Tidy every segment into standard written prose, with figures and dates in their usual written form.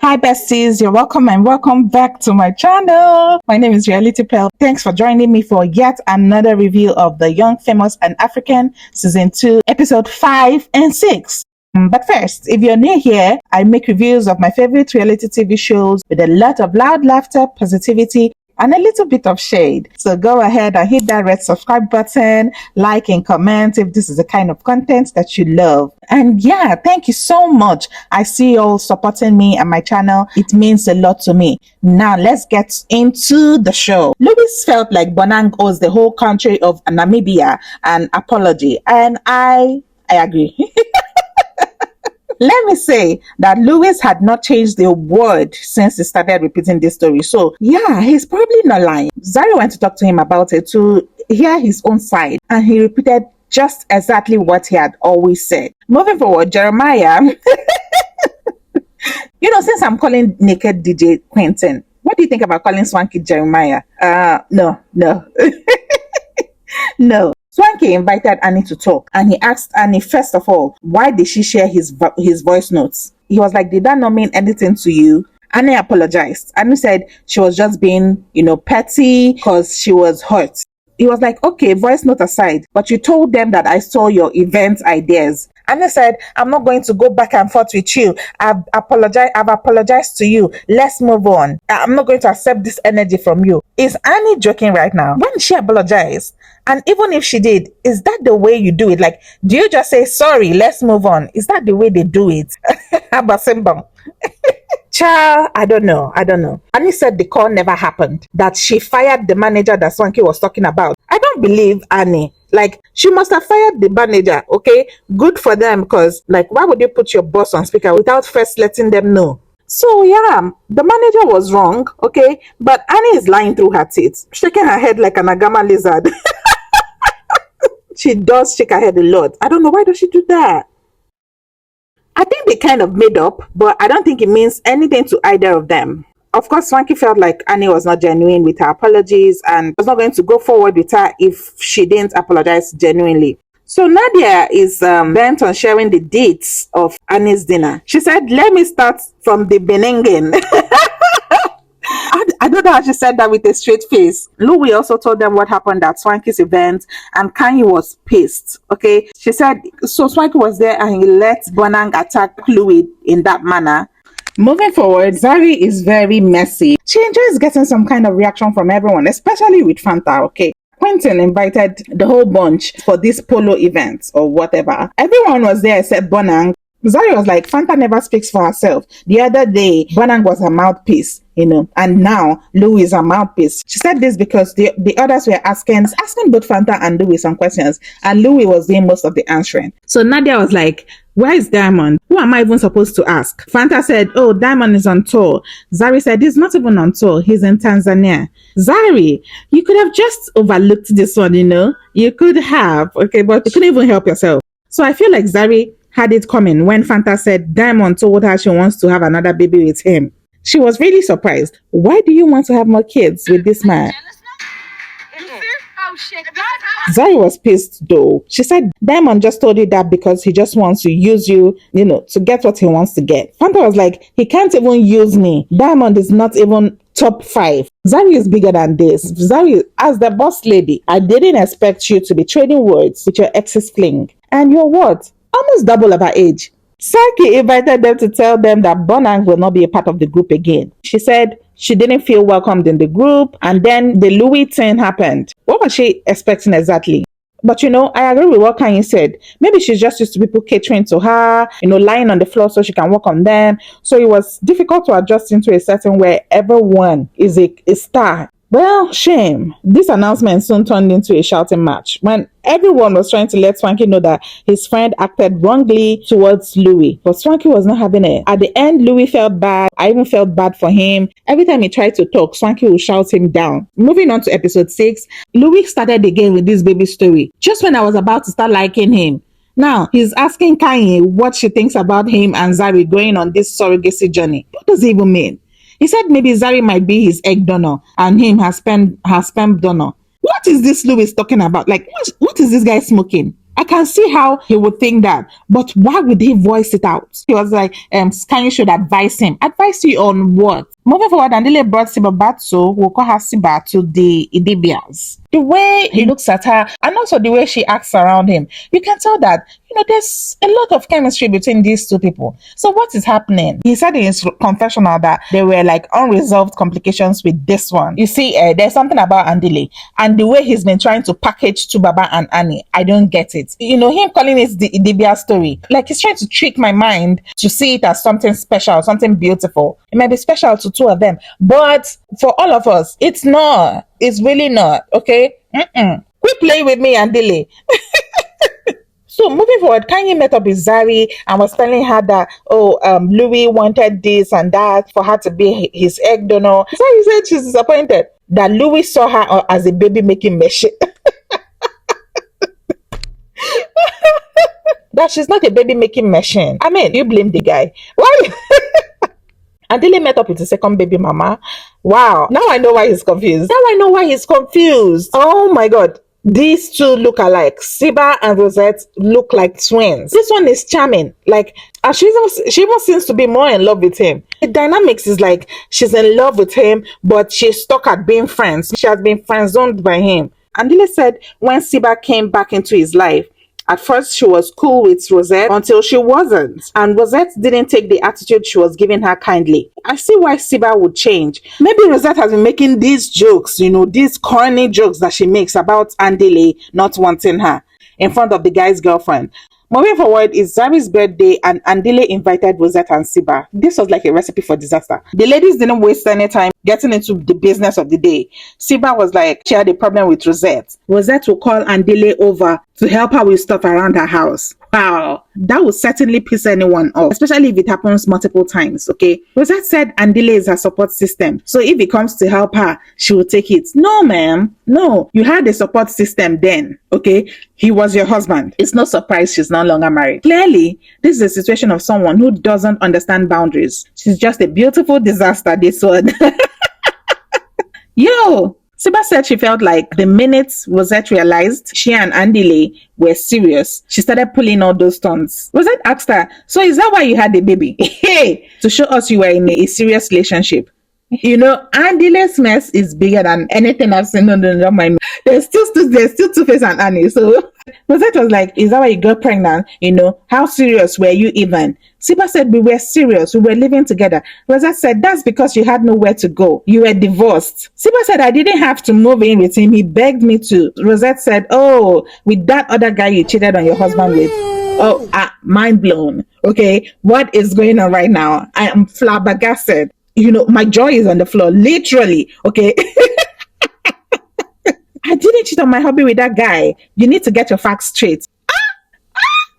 Hi besties, you're welcome and welcome back to my channel. My name is Reality Pearl. Thanks for joining me for yet another review of The Young, Famous and African Season 2, Episode 5 and 6. But first, if you're new here, I make reviews of my favorite reality TV shows with a lot of loud laughter, positivity, and a little bit of shade. So go ahead and hit that red subscribe button, like and comment if this is the kind of content that you love. And yeah, thank you so much. I see you all supporting me and my channel. It means a lot to me. Now let's get into the show. Louis felt like Bonang owes the whole country of Namibia an apology, and I agree. Let me say that Louis had not changed a word since he started repeating this story. So yeah, he's probably not lying. Zari went to talk to him about it to hear his own side, and he repeated just exactly what he had always said. Moving forward, Jeremiah, since I'm calling naked DJ Quentin, what do you think about calling Swanky Jeremiah? No. No. Swanky invited Annie to talk, and he asked Annie, first of all, why did she share his voice notes? He was like, did that not mean anything to you? Annie apologized. Annie said she was just being, petty because she was hurt. He was like, okay, voice note aside, but you told them that I saw your event ideas. Annie said, I'm not going to go back and forth with you. I've apologized to you. Let's move on. I'm not going to accept this energy from you. Is Annie joking right now? When did she apologize? And even if she did, is that the way you do it? Like, do you just say, sorry, let's move on? Is that the way they do it? Child, I don't know. Annie said the call never happened, that she fired the manager that Swanky was talking about. I don't believe Annie. Like, she must have fired the manager, okay? Good for them, because, why would you put your boss on speaker without first letting them know? So, yeah, the manager was wrong, okay? But Annie is lying through her teeth, shaking her head like an agama lizard. She does shake her head a lot. I don't know, why does she do that? I think they kind of made up, but I don't think it means anything to either of them. Of course, Swanky felt like Annie was not genuine with her apologies and was not going to go forward with her if she didn't apologize genuinely. So Nadia is bent on sharing the dates of Annie's dinner. She said, let me start from the Bonang. I don't know how she said that with a straight face. Louis also told them what happened at Swanky's event, and Kanye was pissed. Okay, she said, so Swanky was there and he let Bonang attack Louis in that manner. Moving forward, Zari is very messy. She enjoys getting some kind of reaction from everyone, especially with Fanta, okay? Quentin invited the whole bunch for this polo event or whatever. Everyone was there except Bonang. Zari was like, Fanta never speaks for herself. The other day, Bonang was her mouthpiece, and now Louis is her mouthpiece. She said this because the others were asking both Fanta and Louis some questions, and Louis was doing most of the answering. So Nadia was like, where is Diamond? Who am I even supposed to ask? Fanta said, oh, Diamond is on tour. Zari said, he's not even on tour. He's in Tanzania. Zari, you could have just overlooked this one, You could have, okay, but you couldn't even help yourself. So I feel like Zari had it coming when Fanta said Diamond told her she wants to have another baby with him. She was really surprised. Why do you want to have more kids with this man? Zari was pissed though. She said Diamond just told you that because he just wants to use you, to get what he wants to get. Fanta was like, he can't even use me. Diamond is not even top 5. Zari is bigger than this. Zari, as the boss lady, I didn't expect you to be trading words with your ex's fling. And you're what? Almost double of her age. Saki invited them to tell them that Bonang will not be a part of the group again. She said she didn't feel welcomed in the group, and then the Louis thing happened. What was she expecting exactly? But I agree with what Kanye said. Maybe she's just used to people catering to her, lying on the floor so she can work on them. So it was difficult to adjust into a setting where everyone is a star. Well, shame. This announcement soon turned into a shouting match when everyone was trying to let Swanky know that his friend acted wrongly towards Louis. But Swanky was not having it. At the end, Louis felt bad. I even felt bad for him. Every time he tried to talk, Swanky would shout him down. Moving on to episode 6, Louis started again with this baby story. Just when I was about to start liking him. Now, he's asking Kanye what she thinks about him and Zari going on this surrogacy journey. What does it even mean? He said maybe Zari might be his egg donor and him her sperm donor. What is this Louis talking about? Like, what is this guy smoking? I can see how he would think that, but why would he voice it out? He was like, Scan, you should advise him. Advise you on what? Moving forward, Andile brought Siba back to, we'll call her Siba, to the Idibians. The way he looks at her and also the way she acts around him, you can tell that, there's a lot of chemistry between these two people. So what is happening? He said in his confessional that there were like unresolved complications with this one. You see, there's something about Andile and the way he's been trying to package to Baba and Annie. I don't get it. Him calling it the Idibia story. Like he's trying to trick my mind to see it as something special, something beautiful. It might be special to two of them, but for all of us, it's not. It's really not. Okay? Quit playing with me, Andile. So moving forward, Kanye met up with Zari and was telling her that, Louis wanted this and that for her to be his egg donor. Zari said she's disappointed that Louis saw her as a baby making machine. That she's not a baby making machine. I mean, you blame the guy. Why? Andile met up with the second baby mama. Wow. Now I know why he's confused. Oh my God. These two look alike. Siba and Rosette look like twins. This one is charming. Like, and she even seems to be more in love with him. The dynamics is like she's in love with him, but she's stuck at being friends. She has been friend-zoned by him. Andile said when Siba came back into his life, at first she was cool with Rosette until she wasn't. And Rosette didn't take the attitude she was giving her kindly. I see why Siba would change. Maybe Rosette has been making these jokes, these corny jokes that she makes about Andile not wanting her in front of the guy's girlfriend. Moving forward, it's Zari's birthday and Andile invited Rosette and Siba. This was like a recipe for disaster. The ladies didn't waste any time getting into the business of the day. Siba was like, she had a problem with Rosette. Rosette will call Andile over to help her with stuff around her house. Wow, that would certainly piss anyone off, especially if it happens multiple times, okay? Rosette said Andile is her support system, so if it comes to help her, she will take it. No, ma'am, no. You had a support system then, okay? He was your husband. It's no surprise she's no longer married. Clearly, this is a situation of someone who doesn't understand boundaries. She's just a beautiful disaster, this one. Yo! Siba said she felt like the minute Rosette realized she and Andile were serious, she started pulling all those stunts. Rosette asked her, so is that why you had the baby? Hey, to show us you were in a serious relationship. Andile's mess is bigger than anything I've seen on the mind. There's still Two-Face and Annie. So Rosette was like, is that why you got pregnant? How serious were you even? Siba said, we were serious. We were living together. Rosette said, that's because you had nowhere to go. You were divorced. Siba said, I didn't have to move in with him. He begged me to. Rosette said, oh, with that other guy you cheated on your husband with. Oh, mind blown. Okay, what is going on right now? I am flabbergasted. My jaw is on the floor, literally. Okay. I didn't cheat on my hubby with that guy. You need to get your facts straight.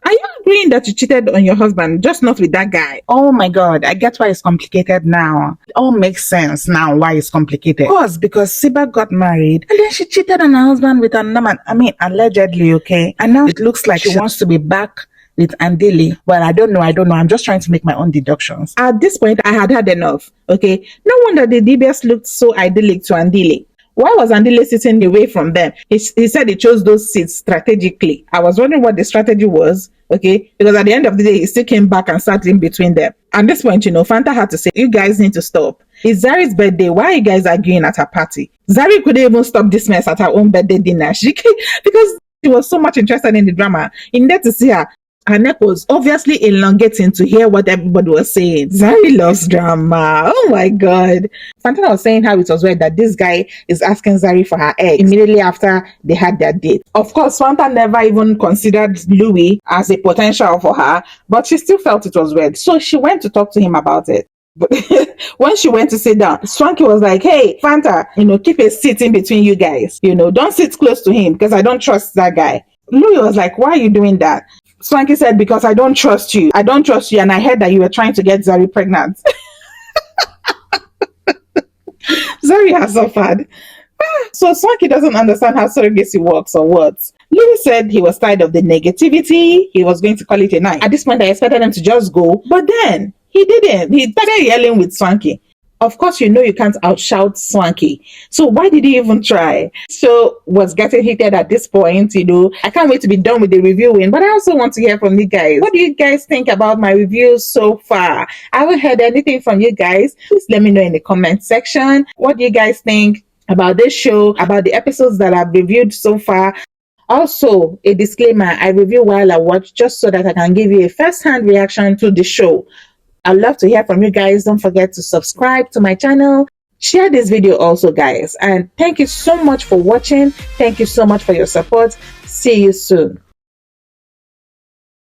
Are you agreeing that you cheated on your husband, just not with that guy? Oh my God, I get why it's complicated now. It all makes sense now why it's complicated. Of course, because Siba got married and then she cheated on her husband with another man. I mean, allegedly, okay? And now it looks like she wants to be back with Andile. Well, I don't know. I'm just trying to make my own deductions. At this point, I had had enough, okay? No wonder the DBS looked so idyllic to Andile. Why was Andile sitting away from them? He said he chose those seats strategically. I was wondering what the strategy was, okay? Because at the end of the day, he still came back and sat in between them. At this point, Fanta had to say, you guys need to stop. It's Zari's birthday. Why are you guys arguing at her party? Zari couldn't even stop this mess at her own birthday dinner. Because she was so much interested in the drama. He needed to see her. Her neck was obviously elongating to hear what everybody was saying. Zari loves drama. Oh my God. Fantana was saying how it was weird that this guy is asking Zari for her egg immediately after they had their date. Of course, Fanta never even considered Louis as a potential for her, but she still felt it was weird. So she went to talk to him about it. But when she went to sit down, Swanky was like, hey, Fanta, keep a seat in between you guys. Don't sit close to him because I don't trust that guy. Louis was like, why are you doing that? Swanky said, because I don't trust you. I don't trust you, and I heard that you were trying to get Zari pregnant. Zari has suffered. So Swanky doesn't understand how surrogacy works or what. Louis said he was tired of the negativity. He was going to call it a night. At this point, I expected him to just go, but then he didn't. He started yelling with Swanky. Of course, you know you can't outshout Swanky. So why did he even try? So was getting heated at this point, you know. I can't wait to be done with the reviewing, but I also want to hear from you guys. What do you guys think about my reviews so far? I haven't heard anything from you guys. Please let me know in the comment section. What do you guys think about this show, about the episodes that I've reviewed so far? Also, a disclaimer, I review while I watch just so that I can give you a first-hand reaction to the show. I'd love to hear from you guys. Don't forget to subscribe to my channel. Share this video also, guys. And thank you so much for watching. Thank you so much for your support. See you soon.